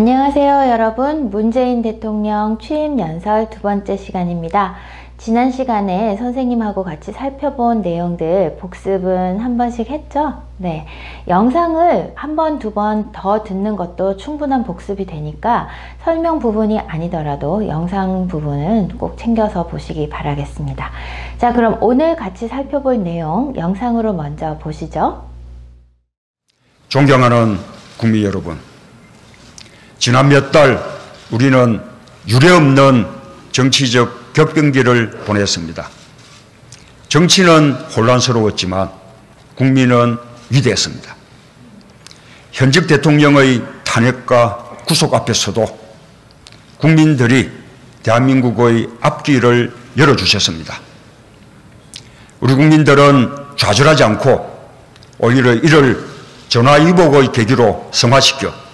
안녕하세요 여러분. 문재인 대통령 취임 연설 두 번째 시간입니다. 지난 시간에 선생님하고 같이 살펴본 내용들 복습은 한 번씩 했죠? 네. 영상을 한 번, 두 번 더 듣는 것도 충분한 복습이 되니까 설명 부분이 아니더라도 영상 부분은 꼭 챙겨서 보시기 바라겠습니다. 자, 그럼 오늘 같이 살펴볼 내용 영상으로 먼저 보시죠. 존경하는 국민 여러분, 지난 몇 달 우리는 유례없는 정치적 격변기를 보냈습니다. 정치는 혼란스러웠지만 국민은 위대했습니다. 현직 대통령의 탄핵과 구속 앞에서도 국민들이 대한민국의 앞길을 열어주셨습니다. 우리 국민들은 좌절하지 않고 오히려 이를 전화위복의 계기로 성화시켜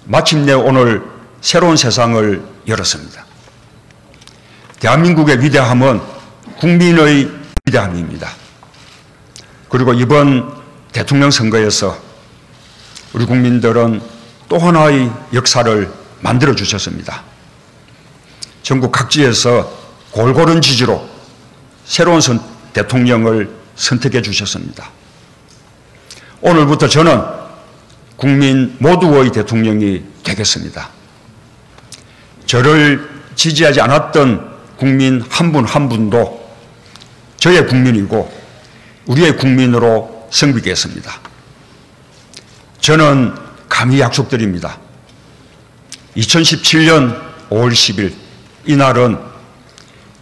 마침내 오늘 새로운 세상을 열었습니다. 대한민국의 위대함은 국민의 위대함입니다. 그리고 이번 대통령 선거에서 우리 국민들은 또 하나의 역사를 만들어 주셨습니다. 전국 각지에서 골고른 지지로 새로운 대통령을 선택해 주셨습니다. 오늘부터 저는 국민 모두의 대통령이 되겠습니다. 저를 지지하지 않았던 국민 한 분 한 분도 저의 국민이고 우리의 국민으로 성비겠습니다. 저는 감히 약속드립니다. 2017년 5월 10일 이날은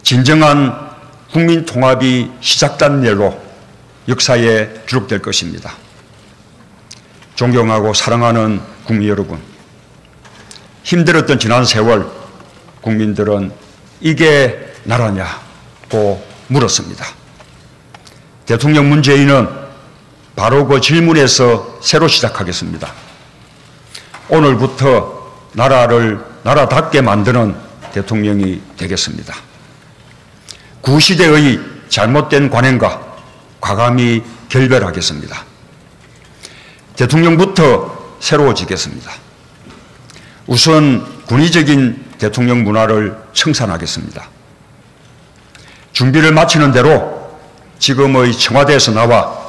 진정한 국민 통합이 시작된 날로 역사에 기록될 것입니다. 존경하고 사랑하는 국민 여러분, 힘들었던 지난 세월 국민들은 이게 나라냐고 물었습니다. 대통령 문재인은 바로 그 질문에서 새로 시작하겠습니다. 오늘부터 나라를 나라답게 만드는 대통령이 되겠습니다. 구시대의 잘못된 관행과 과감히 결별하겠습니다. 대통령부터 새로워지겠습니다. 우선 군의적인 대통령 문화를 청산하겠습니다. 준비를 마치는 대로 지금의 청와대에서 나와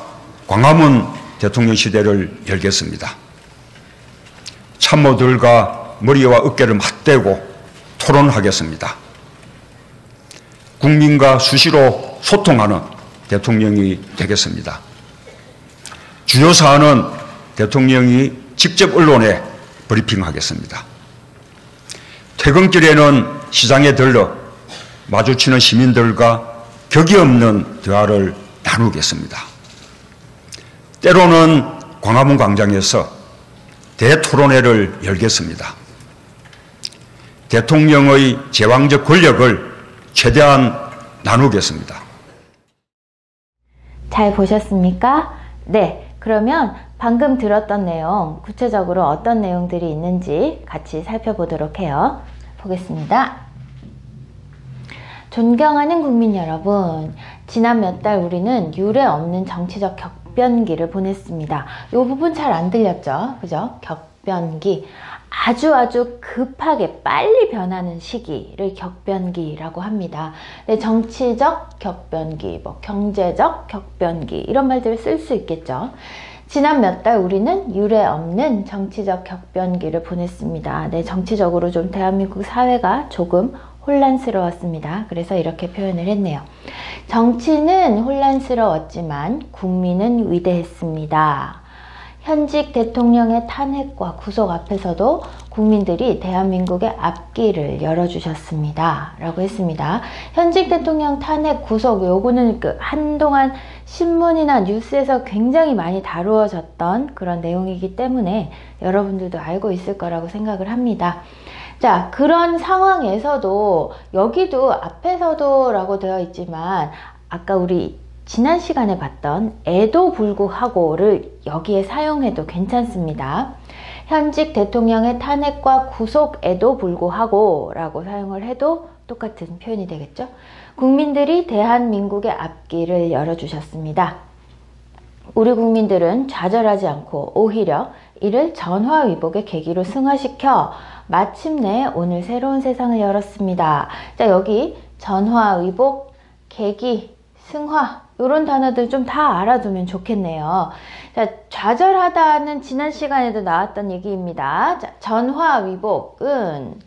광화문 대통령 시대를 열겠습니다. 참모들과 머리와 어깨를 맞대고 토론하겠습니다. 국민과 수시로 소통하는 대통령이 되겠습니다. 주요 사안은 대통령이 직접 언론에 브리핑하겠습니다. 퇴근길에는 시장에 들러 마주치는 시민들과 격이 없는 대화를 나누겠습니다. 때로는 광화문 광장에서 대토론회를 열겠습니다. 대통령의 제왕적 권력을 최대한 나누겠습니다. 잘 보셨습니까? 네. 그러면 방금 들었던 내용, 구체적으로 어떤 내용들이 있는지 같이 살펴보도록 해요. 보겠습니다. 존경하는 국민 여러분, 지난 몇 달 우리는 유례 없는 정치적 격변기를 보냈습니다. 이 부분 잘 안 들렸죠? 그죠? 격변기. 아주 급하게 빨리 변하는 시기를 격변기라고 합니다. 네, 정치적 격변기, 경제적 격변기 이런 말들을 쓸 수 있겠죠. 지난 몇 달 우리는 유례 없는 정치적 격변기를 보냈습니다. 네, 정치적으로 좀 대한민국 사회가 조금 혼란스러웠습니다. 그래서 이렇게 표현을 했네요. 정치는 혼란스러웠지만 국민은 위대했습니다. 현직 대통령의 탄핵과 구속 앞에서도 국민들이 대한민국의 앞길을 열어주셨습니다. 라고 했습니다. 현직 대통령 탄핵, 구속, 요거는 한동안 신문이나 뉴스에서 굉장히 많이 다루어졌던 그런 내용이기 때문에 여러분들도 알고 있을 거라고 생각을 합니다. 자, 그런 상황에서도 여기도 앞에서도 라고 되어 있지만 아까 우리 지난 시간에 봤던 에도 불구하고를 여기에 사용해도 괜찮습니다. 현직 대통령의 탄핵과 구속에도 불구하고 라고 사용을 해도 똑같은 표현이 되겠죠. 국민들이 대한민국의 앞길을 열어주셨습니다. 우리 국민들은 좌절하지 않고 오히려 이를 전화위복의 계기로 승화시켜 마침내 오늘 새로운 세상을 열었습니다. 자, 여기 전화위복, 계기, 승화 이런 단어들 좀 다 알아두면 좋겠네요. 자, 좌절하다는 지난 시간에도 나왔던 얘기입니다. 자, 전화위복은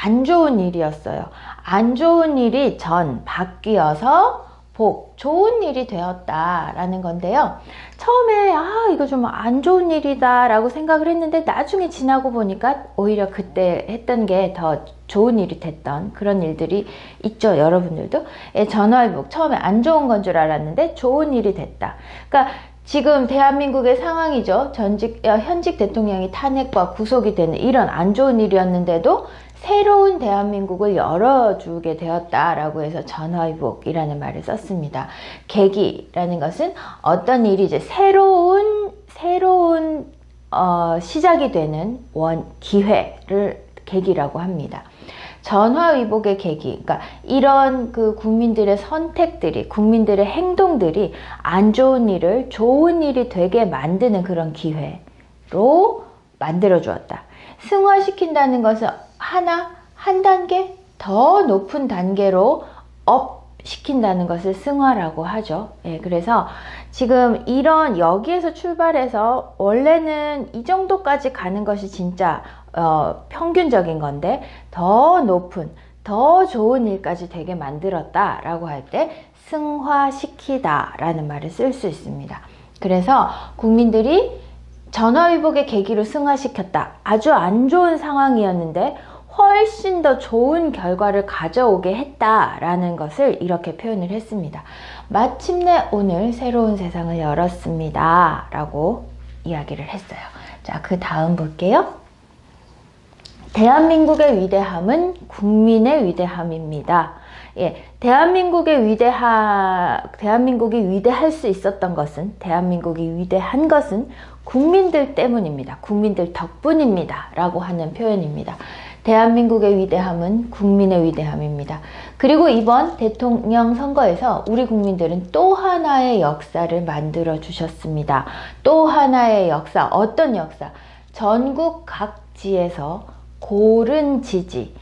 안 좋은 일이었어요. 안 좋은 일이 바뀌어서 복, 좋은 일이 되었다라는 건데요. 처음에 이거 좀 안 좋은 일이다 라고 생각을 했는데 나중에 지나고 보니까 오히려 그때 했던 게 더 좋은 일이 됐던 그런 일들이 있죠. 여러분들도. 전화위복 처음에 안 좋은 건 줄 알았는데 좋은 일이 됐다. 그러니까 지금 대한민국의 상황이죠. 현직 대통령이 탄핵과 구속이 되는 이런 안 좋은 일이었는데도 새로운 대한민국을 열어주게 되었다라고 해서 전화위복이라는 말을 썼습니다. 계기라는 것은 어떤 일이 이제 새로운 시작이 되는 기회를 계기라고 합니다. 전화위복의 계기, 그러니까 이런 그 국민들의 선택들이, 국민들의 행동들이 안 좋은 일을 좋은 일이 되게 만드는 그런 기회로 만들어 주었다. 승화시킨다는 것은 한 단계 더 높은 단계로 업 시킨다는 것을 승화라고 하죠. 그래서 지금 여기에서 출발해서 원래는 이 정도까지 가는 것이 진짜 평균적인 건데 더 높은, 더 좋은 일까지 되게 만들었다 라고 할 때 승화시키다 라는 말을 쓸 수 있습니다. 그래서 국민들이 전화위복의 계기로 승화시켰다. 아주 안 좋은 상황이었는데 훨씬 더 좋은 결과를 가져오게 했다라는 것을 이렇게 표현을 했습니다. 마침내 오늘 새로운 세상을 열었습니다. 라고 이야기를 했어요. 자, 그 다음 볼게요. 대한민국의 위대함은 국민의 위대함입니다. 대한민국이 위대할 수 있었던 것은, 대한민국이 위대한 것은 국민들 때문입니다. 국민들 덕분입니다. 라고 하는 표현입니다. 대한민국의 위대함은 국민의 위대함입니다. 그리고 이번 대통령 선거에서 우리 국민들은 또 하나의 역사를 만들어 주셨습니다. 또 하나의 역사, 어떤 역사? 전국 각지에서 고른 지지,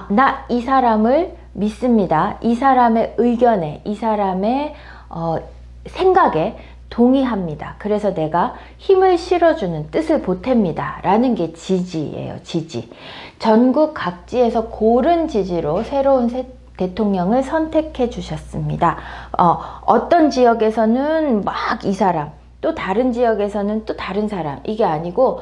나 이 사람을 믿습니다. 이 사람의 의견에, 이 사람의 생각에 동의합니다. 그래서 내가 힘을 실어주는, 뜻을 보탭니다. 라는 게 지지예요. 지지. 전국 각지에서 고른 지지로 새로운 대통령을 선택해 주셨습니다. 어떤 지역에서는 막 이 사람, 또 다른 지역에서는 또 다른 사람, 이게 아니고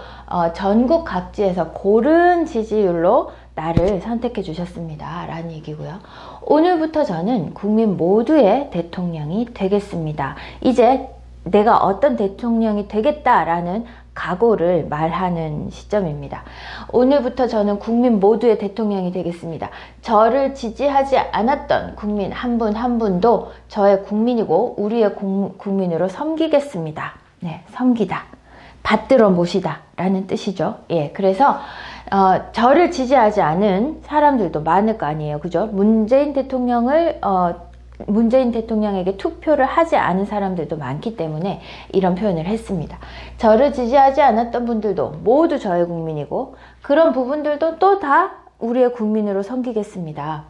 전국 각지에서 고른 지지율로 나를 선택해 주셨습니다. 라는 얘기고요. 오늘부터 저는 국민 모두의 대통령이 되겠습니다. 이제 내가 어떤 대통령이 되겠다라는 각오를 말하는 시점입니다. 오늘부터 저는 국민 모두의 대통령이 되겠습니다. 저를 지지하지 않았던 국민 한 분 한 분도 저의 국민이고 우리의 국민으로 섬기겠습니다. 섬기다. 받들어 모시다 라는 뜻이죠. 그래서 저를 지지하지 않은 사람들도 많을 거 아니에요. 그죠? 문재인 대통령에게 투표를 하지 않은 사람들도 많기 때문에 이런 표현을 했습니다. 저를 지지하지 않았던 분들도 모두 저의 국민이고 그런 부분들도 또 다 우리의 국민으로 섬기겠습니다.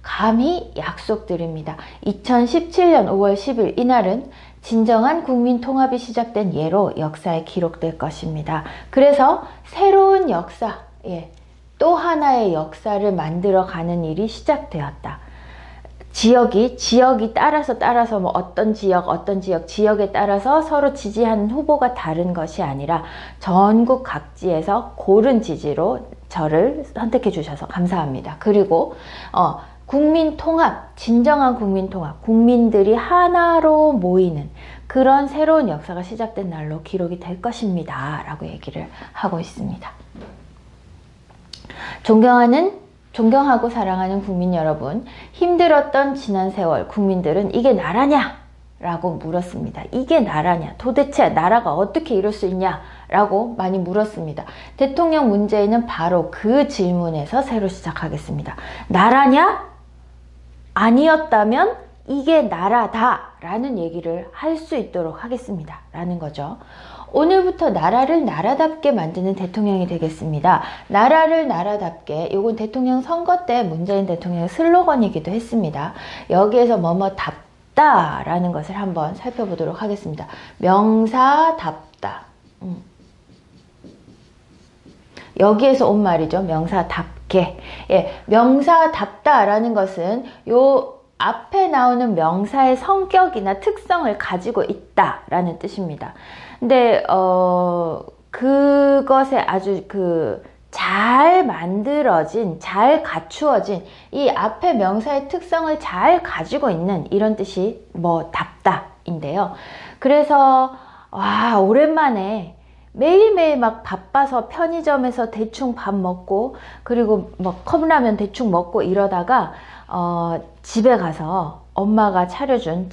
감히 약속드립니다. 2017년 5월 10일 이날은 진정한 국민 통합이 시작된 예로 역사에 기록될 것입니다. 그래서 새로운 역사, 또 하나의 역사를 만들어가는 일이 시작되었다. 지역이 따라서 뭐 어떤 지역에 따라서 서로 지지하는 후보가 다른 것이 아니라 전국 각지에서 고른 지지로 저를 선택해 주셔서 감사합니다. 그리고 국민 통합, 진정한 국민 통합, 국민들이 하나로 모이는 그런 새로운 역사가 시작된 날로 기록이 될 것입니다. 라고 얘기를 하고 있습니다. 존경하고 사랑하는 국민 여러분, 힘들었던 지난 세월 국민들은 이게 나라냐? 라고 물었습니다. 이게 나라냐? 도대체 나라가 어떻게 이럴 수 있냐? 라고 많이 물었습니다. 대통령 문재인은 바로 그 질문에서 새로 시작하겠습니다. 나라냐? 아니었다면 이게 나라다 라는 얘기를 할 수 있도록 하겠습니다 라는 거죠. 오늘부터 나라를 나라답게 만드는 대통령이 되겠습니다. 나라를 나라답게, 이건 대통령 선거 때 문재인 대통령의 슬로건이기도 했습니다. 여기에서 뭐뭐답다 라는 것을 한번 살펴보도록 하겠습니다. 명사답다. 여기에서 온 말이죠. 명사답게. 예, 명사답다 라는 것은 요 앞에 나오는 명사의 성격이나 특성을 가지고 있다 라는 뜻입니다. 근데 그것에 아주 잘 만들어진, 잘 갖추어진 이 앞에 명사의 특성을 잘 가지고 있는 이런 뜻이 답다인데요. 그래서 와, 오랜만에 매일매일 막 바빠서 편의점에서 대충 밥 먹고, 그리고 막 컵라면 대충 먹고 이러다가 집에 가서 엄마가 차려준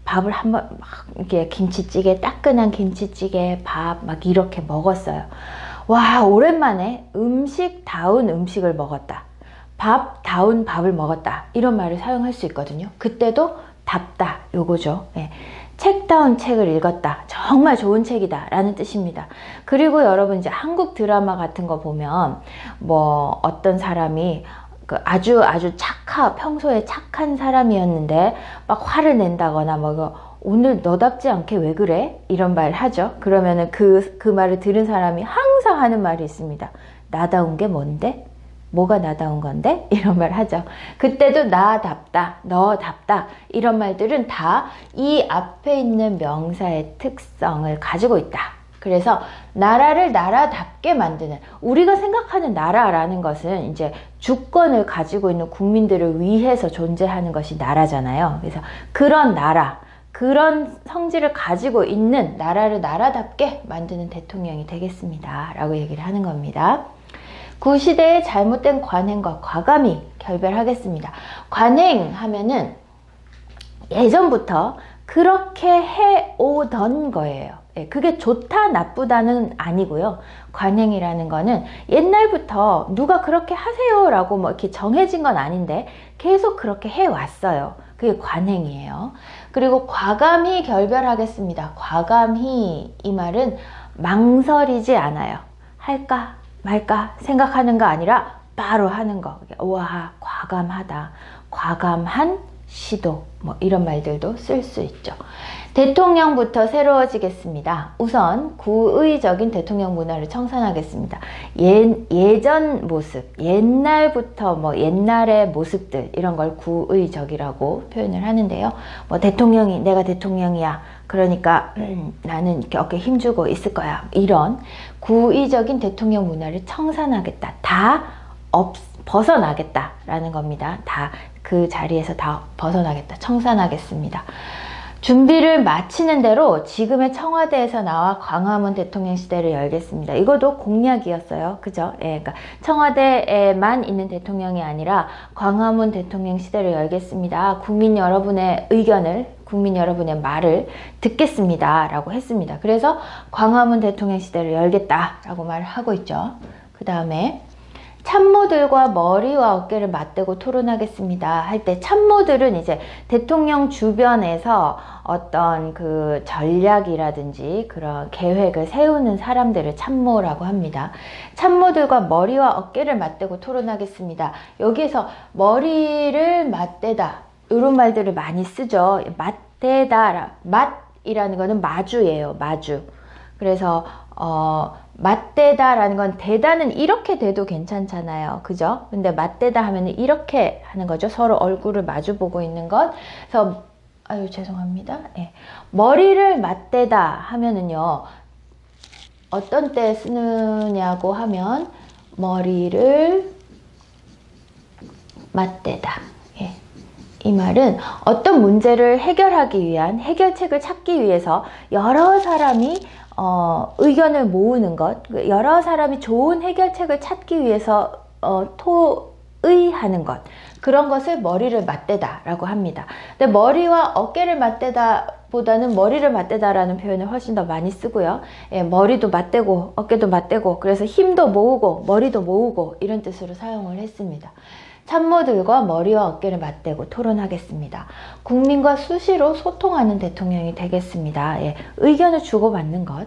밥을 한번 막 이렇게 김치찌개, 따끈한 김치찌개, 밥 막 이렇게 먹었어요. 와, 오랜만에 음식다운 음식을 먹었다. 밥다운 밥을 먹었다. 이런 말을 사용할 수 있거든요. 그때도 답다 요거죠. 예. 책다운 책을 읽었다. 정말 좋은 책이다 라는 뜻입니다. 그리고 여러분 이제 한국 드라마 같은 거 보면 어떤 사람이 아주 평소에 착한 사람이었는데 막 화를 낸다거나 오늘 너답지 않게 왜 그래? 이런 말 하죠. 그러면은 그 말을 들은 사람이 항상 하는 말이 있습니다. 나다운 게 뭔데? 뭐가 나다운 건데? 이런 말 하죠. 그때도 나답다, 너답다 이런 말들은 다 이 앞에 있는 명사의 특성을 가지고 있다. 그래서 나라를 나라답게 만드는, 우리가 생각하는 나라라는 것은 이제 주권을 가지고 있는 국민들을 위해서 존재하는 것이 나라잖아요. 그래서 그런 나라, 그런 성질을 가지고 있는 나라를 나라답게 만드는 대통령이 되겠습니다 라고 얘기를 하는 겁니다. 구시대의 잘못된 관행과 과감히 결별하겠습니다. 관행 하면은 예전부터 그렇게 해오던 거예요. 그게 좋다 나쁘다는 아니고요. 관행이라는 거는 옛날부터 누가 그렇게 하세요 라고 이렇게 정해진 건 아닌데 계속 그렇게 해왔어요. 그게 관행이에요. 그리고 과감히 결별하겠습니다. 과감히, 이 말은 망설이지 않아요. 할까 말까 생각하는가 아니라 바로 하는 거. 와, 과감하다, 과감한 시도, 이런 말들도 쓸 수 있죠. 대통령부터 새로워지겠습니다. 우선 구의적인 대통령 문화를 청산하겠습니다. 예전 모습, 옛날부터 옛날의 모습들, 이런 걸 구의적이라고 표현을 하는데요. 대통령이, 내가 대통령이야, 그러니까 나는 이렇게 어깨에 힘주고 있을 거야, 이런 구의적인 대통령 문화를 청산하겠다. 다 벗어나겠다 라는 겁니다. 다 그 자리에서 다 벗어나겠다, 청산하겠습니다. 준비를 마치는 대로 지금의 청와대에서 나와 광화문 대통령 시대를 열겠습니다. 이것도 공약이었어요. 그죠? 예, 그러니까 청와대에만 있는 대통령이 아니라 광화문 대통령 시대를 열겠습니다. 국민 여러분의 의견을, 국민 여러분의 말을 듣겠습니다 라고 했습니다. 그래서 광화문 대통령 시대를 열겠다라고 말을 하고 있죠. 그 다음에 참모들과 머리와 어깨를 맞대고 토론하겠습니다 할 때, 참모들은 이제 대통령 주변에서 어떤 그 전략이라든지 그런 계획을 세우는 사람들을 참모라고 합니다. 참모들과 머리와 어깨를 맞대고 토론하겠습니다. 여기에서 머리를 맞대다, 이런 말들을 많이 쓰죠. 맞대다, 맞이라는 거는 마주예요. 마주. 그래서 맞대다라는 건, 대다는 이렇게 돼도 괜찮잖아요. 그죠? 근데 맞대다 하면 이렇게 하는 거죠. 서로 얼굴을 마주 보고 있는 것. 그래서 아유, 죄송합니다. 네. 머리를 맞대다 하면은요, 어떤 때 쓰느냐고 하면 머리를 맞대다. 예. 이 말은 어떤 문제를 해결하기 위한, 해결책을 찾기 위해서 여러 사람이 의견을 모으는 것, 여러 사람이 좋은 해결책을 찾기 위해서 토의하는 것, 그런 것을 머리를 맞대다 라고 합니다. 근데 머리와 어깨를 맞대다 보다는 머리를 맞대다 라는 표현을 훨씬 더 많이 쓰고요. 예, 머리도 맞대고 어깨도 맞대고, 그래서 힘도 모으고 머리도 모으고 이런 뜻으로 사용을 했습니다. 참모들과 머리와 어깨를 맞대고 토론하겠습니다. 국민과 수시로 소통하는 대통령이 되겠습니다. 예, 의견을 주고받는 것.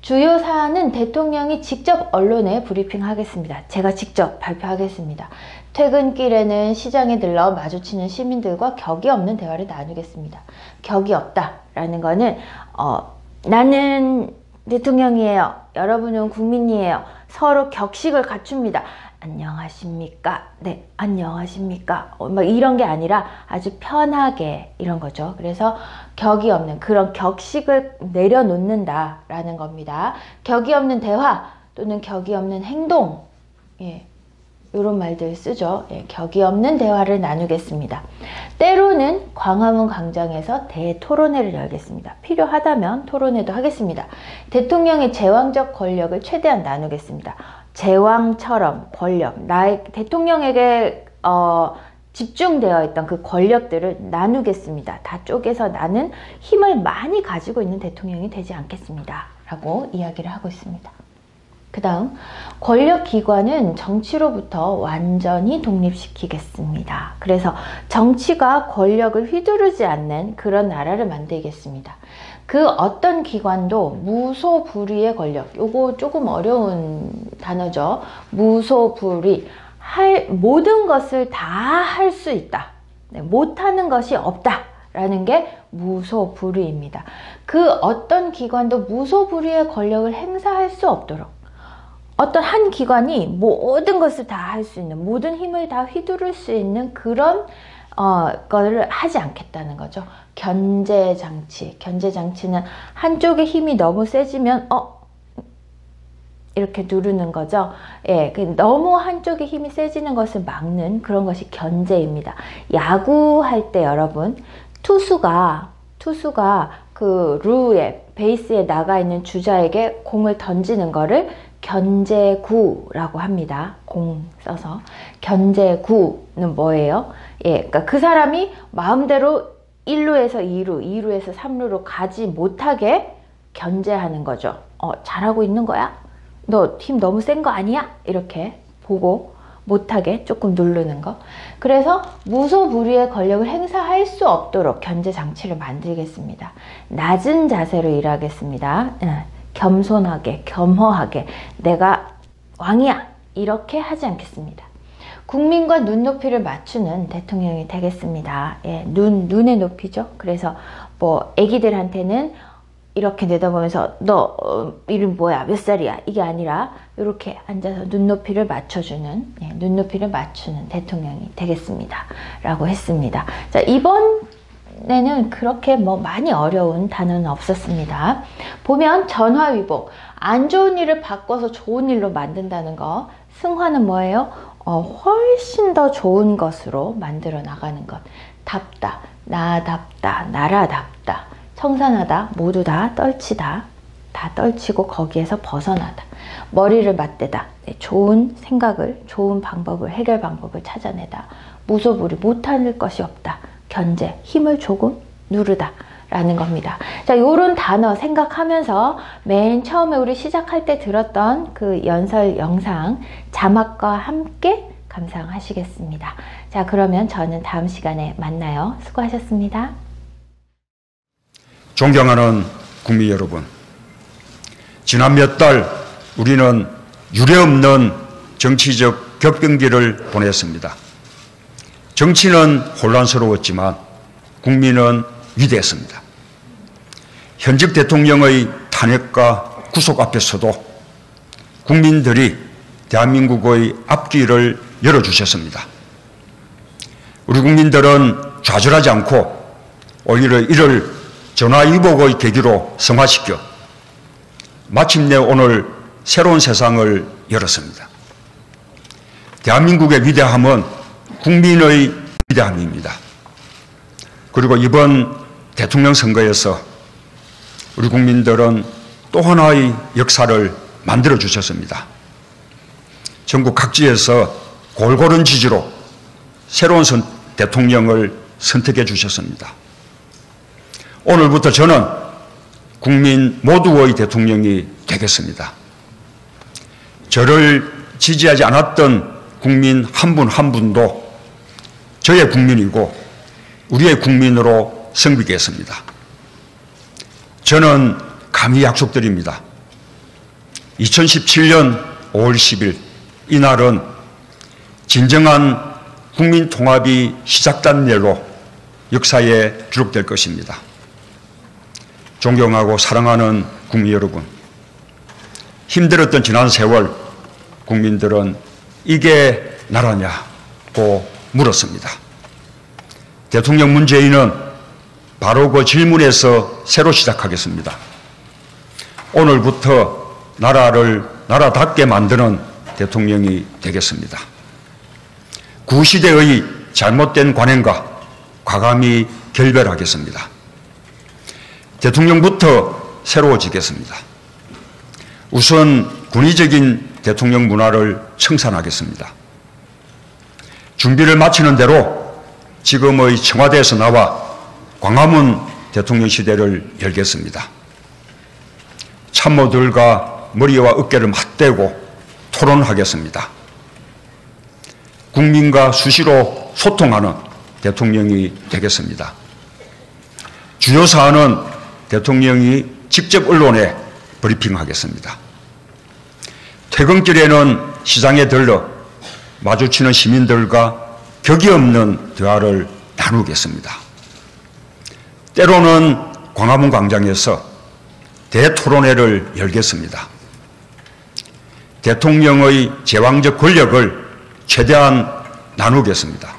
주요 사안은 대통령이 직접 언론에 브리핑하겠습니다. 제가 직접 발표하겠습니다. 퇴근길에는 시장에 들러 마주치는 시민들과 격이 없는 대화를 나누겠습니다. 격이 없다라는 거는 나는 대통령이에요. 여러분은 국민이에요. 서로 격식을 갖춥니다. 안녕하십니까? 네, 안녕하십니까? 막 이런 게 아니라 아주 편하게 이런 거죠. 그래서 격이 없는 그런 격식을 내려놓는다라는 겁니다. 격이 없는 대화 또는 격이 없는 행동, 예, 이런 말들 쓰죠. 예, 격이 없는 대화를 나누겠습니다. 때로는 광화문 광장에서 대토론회를 열겠습니다. 필요하다면 토론회도 하겠습니다. 대통령의 제왕적 권력을 최대한 나누겠습니다. 제왕처럼 권력, 나의 대통령에게 집중되어 있던 그 권력들을 나누겠습니다. 다 쪼개서 나는 힘을 많이 가지고 있는 대통령이 되지 않겠습니다. 라고 이야기를 하고 있습니다. 그 다음, 권력기관은 정치로부터 완전히 독립시키겠습니다. 그래서 정치가 권력을 휘두르지 않는 그런 나라를 만들겠습니다. 그 어떤 기관도 무소불위의 권력, 요거 조금 어려운 단어죠. 무소불위, 모든 것을 다 할 수 있다. 네, 못하는 것이 없다. 라는 게 무소불위입니다. 그 어떤 기관도 무소불위의 권력을 행사할 수 없도록 어떤 한 기관이 모든 것을 다 할 수 있는, 모든 힘을 다 휘두를 수 있는 그런 거를 하지 않겠다는 거죠. 견제장치. 견제장치는 한쪽의 힘이 너무 세지면 이렇게 누르는 거죠. 예, 너무 한쪽의 힘이 세지는 것을 막는 그런 것이 견제입니다. 야구할 때 여러분, 투수가 그 루에 베이스에 나가 있는 주자에게 공을 던지는 거를 견제구라고 합니다. 공 써서. 견제구는 뭐예요? 예, 그러니까 그 사람이 마음대로 1루에서 2루, 2루에서 3루로 가지 못하게 견제하는 거죠. 잘하고 있는 거야? 너 힘 너무 센 거 아니야? 이렇게 보고 못하게 조금 누르는 거. 그래서 무소불위의 권력을 행사할 수 없도록 견제 장치를 만들겠습니다. 낮은 자세로 일하겠습니다. 겸손하게, 겸허하게 내가 왕이야 이렇게 하지 않겠습니다. 국민과 눈높이를 맞추는 대통령이 되겠습니다. 예, 눈의 높이죠. 그래서 뭐 애기들한테는 이렇게 내다보면서 너 이름 뭐야 몇 살이야 이게 아니라 이렇게 앉아서 눈높이를 맞춰주는, 예, 눈높이를 맞추는 대통령이 되겠습니다 라고 했습니다. 자, 이번에는 그렇게 뭐 많이 어려운 단어는 없었습니다. 보면 전화위복, 안 좋은 일을 바꿔서 좋은 일로 만든다는 거. 승화는 뭐예요? 훨씬 더 좋은 것으로 만들어 나가는 것. 답다, 나답다, 나라답다, 청산하다, 모두 다 떨치다, 다 떨치고 거기에서 벗어나다, 머리를 맞대다, 좋은 생각을, 좋은 방법을, 해결 방법을 찾아내다, 무소불위, 못할 것이 없다, 견제, 힘을 조금 누르다 라는 겁니다. 자, 요런 단어 생각하면서 맨 처음에 우리 시작할 때 들었던 그 연설 영상 자막과 함께 감상하시겠습니다. 자, 그러면 저는 다음 시간에 만나요. 수고하셨습니다. 존경하는 국민 여러분, 지난 몇 달 우리는 유례없는 정치적 격변기를 보냈습니다. 정치는 혼란스러웠지만 국민은 위대했습니다. 현직 대통령의 탄핵과 구속 앞에서도 국민들이 대한민국의 앞길을 열어주셨습니다. 우리 국민들은 좌절하지 않고 오히려 이를 전화위복의 계기로 성화시켜 마침내 오늘 새로운 세상을 열었습니다. 대한민국의 위대함은 국민의 위대함입니다. 그리고 이번 대통령 선거에서 우리 국민들은 또 하나의 역사를 만들어 주셨습니다. 전국 각지에서 골고른 지지로 새로운 대통령을 선택해 주셨습니다. 오늘부터 저는 국민 모두의 대통령이 되겠습니다. 저를 지지하지 않았던 국민 한 분 한 분도 저의 국민이고 우리의 국민으로 섬기겠습니다. 저는 감히 약속드립니다. 2017년 5월 10일 이날은 진정한 국민 통합이 시작된 날로 역사에 기록될 것입니다. 존경하고 사랑하는 국민 여러분, 힘들었던 지난 세월 국민들은 이게 나라냐고 물었습니다. 대통령 문재인은 바로 그 질문에서 새로 시작하겠습니다. 오늘부터 나라를 나라답게 만드는 대통령이 되겠습니다. 구시대의 잘못된 관행과 과감히 결별하겠습니다. 대통령부터 새로워지겠습니다. 우선 군의적인 대통령 문화를 청산하겠습니다. 준비를 마치는 대로 지금의 청와대에서 나와 광화문 대통령실을 열겠습니다. 참모들과 머리와 어깨를 맞대고 토론하겠습니다. 국민과 수시로 소통하는 대통령이 되겠습니다. 주요 사안은 대통령이 직접 언론에 브리핑하겠습니다. 퇴근길에는 시장에 들러 마주치는 시민들과 격이 없는 대화를 나누겠습니다. 때로는 광화문 광장에서 대토론회를 열겠습니다. 대통령의 제왕적 권력을 최대한 나누겠습니다.